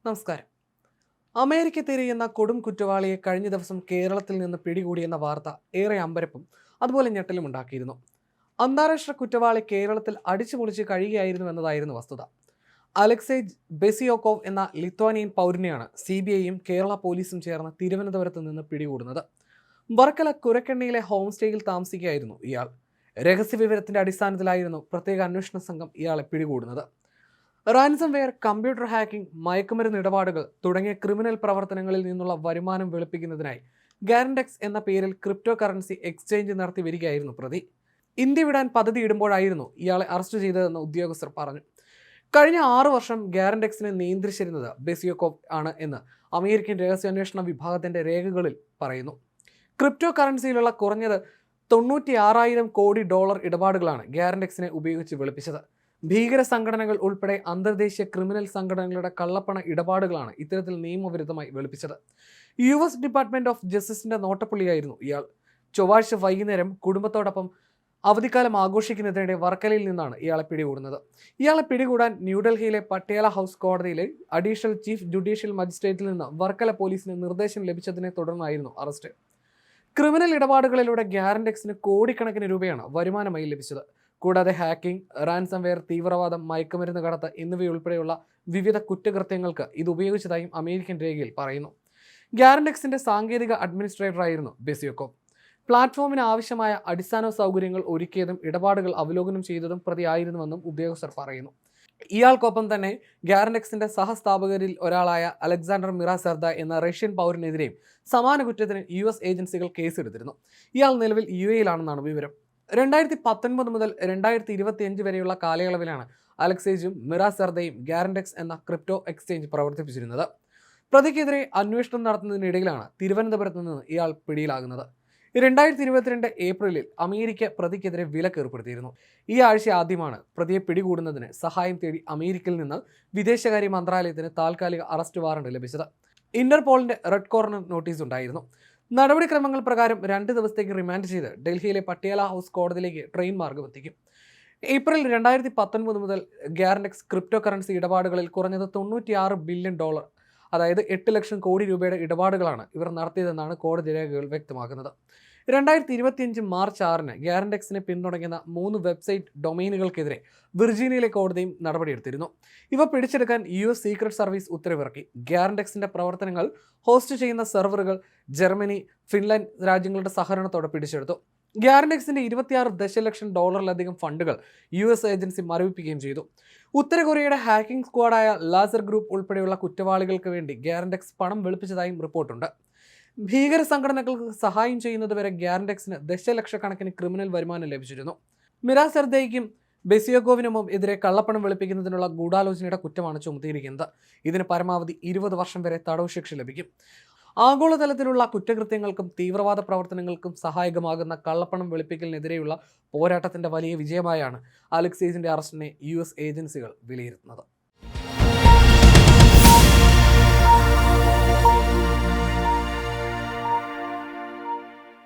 നമസ്കാരം. അമേരിക്ക തിരയുന്ന കൊടും കുറ്റവാളിയെ കഴിഞ്ഞ ദിവസം കേരളത്തിൽ നിന്ന് പിടികൂടിയെന്ന വാർത്ത ഏറെ അമ്പരപ്പും അതുപോലെ ഞെട്ടലും ഉണ്ടാക്കിയിരുന്നു. അന്താരാഷ്ട്ര കുറ്റവാളി കേരളത്തിൽ അടിച്ചുപൊളിച്ച് കഴിയുകയായിരുന്നു എന്നതായിരുന്നു വസ്തുത. അലക്സേജ് ബെസിയോക്കോവ് എന്ന ലിത്വാനിയൻ പൗരനെയാണ് CBIയും കേരള പോലീസും ചേർന്ന് തിരുവനന്തപുരത്ത് നിന്ന് പിടികൂടുന്നത്. വർക്കല കുരക്കണ്ണിയിലെ ഹോം സ്റ്റേയിൽ താമസിക്കുകയായിരുന്നു ഇയാൾ. രഹസ്യവിവരത്തിന്റെ അടിസ്ഥാനത്തിലായിരുന്നു പ്രത്യേക അന്വേഷണ സംഘം ഇയാളെ പിടികൂടുന്നത്. റാൻസംവെയർ, കമ്പ്യൂട്ടർ ഹാക്കിംഗ്, മയക്കുമരുന്ന് ഇടപാടുകൾ തുടങ്ങിയ ക്രിമിനൽ പ്രവർത്തനങ്ങളിൽ നിന്നുള്ള വരുമാനം വെളുപ്പിക്കുന്നതിനായി ഗ്യാരൻഡെക്സ് എന്ന പേരിൽ ക്രിപ്റ്റോ കറൻസി എക്സ്ചേഞ്ച് നടത്തി വരികയായിരുന്നു പ്രതി. ഇന്ത്യ വിടാൻ പദ്ധതി ഇടുമ്പോഴായിരുന്നു ഇയാളെ അറസ്റ്റ് ചെയ്തതെന്ന് ഉദ്യോഗസ്ഥർ പറഞ്ഞു. കഴിഞ്ഞ 6 വർഷം ഗ്യാരൻഡെക്സിനെ നിയന്ത്രിച്ചിരുന്നത് ബെസിയോക്കോവ് ആണ് എന്ന് അമേരിക്കൻ രഹസ്യാന്വേഷണ വിഭാഗത്തിന്റെ രേഖകളിൽ പറയുന്നു. ക്രിപ്റ്റോ കറൻസിയിലുള്ള കുറഞ്ഞത് $96,000 കോടി ഇടപാടുകളാണ് ഗ്യാരൻഡെക്സിനെ ഉപയോഗിച്ച് വെളുപ്പിച്ചത്. ഭീകര സംഘടനകൾ ഉൾപ്പെടെ അന്തർദേശീയ ക്രിമിനൽ സംഘടനകളുടെ കള്ളപ്പണ ഇടപാടുകളാണ് ഇത്തരത്തിൽ നിയമവിരുദ്ധമായി വെളുപ്പിച്ചത്. US ഡിപ്പാർട്ട്മെന്റ് ഓഫ് ജസ്റ്റിസിന്റെ നോട്ടപ്പുള്ളിയായിരുന്നു ഇയാൾ. ചൊവ്വാഴ്ച വൈകുന്നേരം കുടുംബത്തോടൊപ്പം അവധിക്കാലം ആഘോഷിക്കുന്നതിനിടെ വർക്കലയിൽ നിന്നാണ് ഇയാളെ പിടികൂടുന്നത്. ഇയാളെ പിടികൂടാൻ ന്യൂഡൽഹിയിലെ പട്യാല ഹൗസ് കോടതിയിലെ അഡീഷണൽ ചീഫ് ജുഡീഷ്യൽ മജിസ്ട്രേറ്റിൽ നിന്ന് വർക്കല പോലീസിന് നിർദ്ദേശം ലഭിച്ചതിനെ തുടർന്നായിരുന്നു അറസ്റ്റ്. ക്രിമിനൽ ഇടപാടുകളിലൂടെ ഗ്യാരൻഡെക്സിന് കോടിക്കണക്കിന് രൂപയാണ് വരുമാനമായി ലഭിച്ചത്. കൂടാതെ ഹാക്കിംഗ്, റാൻസംവെയർ, തീവ്രവാദം, മയക്കുമരുന്ന് കടത്ത് എന്നിവയുൾപ്പെടെയുള്ള വിവിധ കുറ്റകൃത്യങ്ങൾക്ക് ഇത് ഉപയോഗിച്ചതായും അമേരിക്കൻ രേഖയിൽ പറയുന്നു. ഗ്യാരൻഡെക്സിന്റെ സാങ്കേതിക അഡ്മിനിസ്ട്രേറ്ററായിരുന്നു ബെസിയോക്കോവ്. പ്ലാറ്റ്ഫോമിന് ആവശ്യമായ അടിസ്ഥാന സൗകര്യങ്ങൾ ഒരുക്കിയതും ഇടപാടുകൾ അവലോകനം ചെയ്തതും പ്രതിയായിരുന്നുവെന്നും ഉദ്യോഗസ്ഥർ പറയുന്നു. ഇയാൾക്കൊപ്പം തന്നെ ഗ്യാരൻഡെക്സിന്റെ സഹസ്ഥാപകരിൽ ഒരാളായ അലക്സാണ്ടർ മിറാസെർദ എന്ന റഷ്യൻ പൗരനെതിരെയും സമാന കുറ്റത്തിന് US ഏജൻസികൾ കേസെടുത്തിരുന്നു. ഇയാൾ നിലവിൽ UAEയിലാണെന്നാണ് വിവരം. 2019 മുതൽ 2025 വരെയുള്ള കാലയളവിലാണ് അലക്സേജും മിറാസെർദയും ഗ്യാരൻഡെക്സ് എന്ന ക്രിപ്റ്റോ എക്സ്ചേഞ്ച് പ്രവർത്തിപ്പിച്ചിരുന്നത്. പ്രതിക്കെതിരെ അന്വേഷണം നടത്തുന്നതിനിടയിലാണ് തിരുവനന്തപുരത്ത് നിന്ന് ഇയാൾ പിടിയിലാകുന്നത്. 2022 ഏപ്രിലിൽ അമേരിക്ക പ്രതിക്കെതിരെ വിലക്ക് ഏർപ്പെടുത്തിയിരുന്നു. ഈ ആഴ്ച ആദ്യമാണ് പ്രതിയെ പിടികൂടുന്നതിന് സഹായം തേടി അമേരിക്കയിൽ നിന്ന് വിദേശകാര്യ മന്ത്രാലയത്തിന് താൽക്കാലിക അറസ്റ്റ് വാറണ്ട് ലഭിച്ചത്. ഇന്റർപോളിന്റെ റെഡ് കോർണർ നോട്ടീസ് ഉണ്ടായിരുന്നു. നടപടിക്രമങ്ങൾ പ്രകാരം 2 ദിവസത്തേക്ക് റിമാൻഡ് ചെയ്ത് ഡൽഹിയിലെ പട്യാല ഹൗസ് കോടതിയിലേക്ക് ട്രെയിൻ മാർഗം എത്തിക്കും. ഏപ്രിൽ 2019 മുതൽ ഗ്യാരൻഡെക്സ് ക്രിപ്റ്റോ കറൻസി ഇടപാടുകളിൽ കുറഞ്ഞത് $96 ബില്യൺ, അതായത് 8 ലക്ഷം കോടി രൂപയുടെ ഇടപാടുകളാണ് ഇവർ നടത്തിയതെന്നാണ് കോടതി രേഖകൾ വ്യക്തമാക്കുന്നത്. 2025 മാർച്ച് 6-ന് ഗ്യാരൻഡെക്സിനെ പിന്തുണയ്ക്കുന്ന 3 വെബ്സൈറ്റ് ഡൊമൈനുകൾക്കെതിരെ വിർജീനിയയിലെ കോടതിയും നടപടിയെടുത്തിരുന്നു. ഇവ പിടിച്ചെടുക്കാൻ US സീക്രട്ട് സർവീസ് ഉത്തരവിറക്കി. ഗ്യാരൻഡെക്സിന്റെ പ്രവർത്തനങ്ങൾ ഹോസ്റ്റ് ചെയ്യുന്ന സെർവറുകൾ ജർമ്മനി, ഫിൻലാൻഡ് രാജ്യങ്ങളുടെ സഹകരണത്തോടെ പിടിച്ചെടുത്തു. ഗ്യാരൻഡെക്സിന്റെ $26 ദശലക്ഷം ഫണ്ടുകൾ US ഏജൻസി മരവിപ്പിക്കുകയും ചെയ്തു. ഉത്തര കൊറിയയുടെ ഹാക്കിംഗ് സ്ക്വാഡായ ലാസർ ഗ്രൂപ്പ് ഉൾപ്പെടെയുള്ള കുറ്റവാളികൾക്ക് വേണ്ടി ഗ്യാരൻഡെക്സ് പണം വെളുപ്പിച്ചതായും റിപ്പോർട്ടുണ്ട്. ഭീകര സംഘടനകൾക്ക് സഹായം ചെയ്യുന്നതുവരെ ഗ്യാരൻഡെക്സിന് ദശലക്ഷക്കണക്കിന് ക്രിമിനൽ വരുമാനം ലഭിച്ചിരുന്നു. മിറാസെർദയ്ക്കും ബെസിയോക്കോവിനുമൊപ്പം എതിരെ കള്ളപ്പണം വെളുപ്പിക്കുന്നതിനുള്ള ഗൂഢാലോചനയുടെ കുറ്റമാണ് ചുമത്തിയിരിക്കുന്നത്. ഇതിന് പരമാവധി 20 വർഷം വരെ തടവ് ശിക്ഷ ലഭിക്കും. ആഗോളതലത്തിലുള്ള കുറ്റകൃത്യങ്ങൾക്കും തീവ്രവാദ പ്രവർത്തനങ്ങൾക്കും സഹായകമാകുന്ന കള്ളപ്പണം വെളുപ്പിക്കലിനെതിരെയുള്ള പോരാട്ടത്തിന്റെ വലിയ വിജയമായാണ് അലക്സേജിന്റെ അറസ്റ്റിനെ US ഏജൻസികൾ വിലയിരുത്തുന്നത്.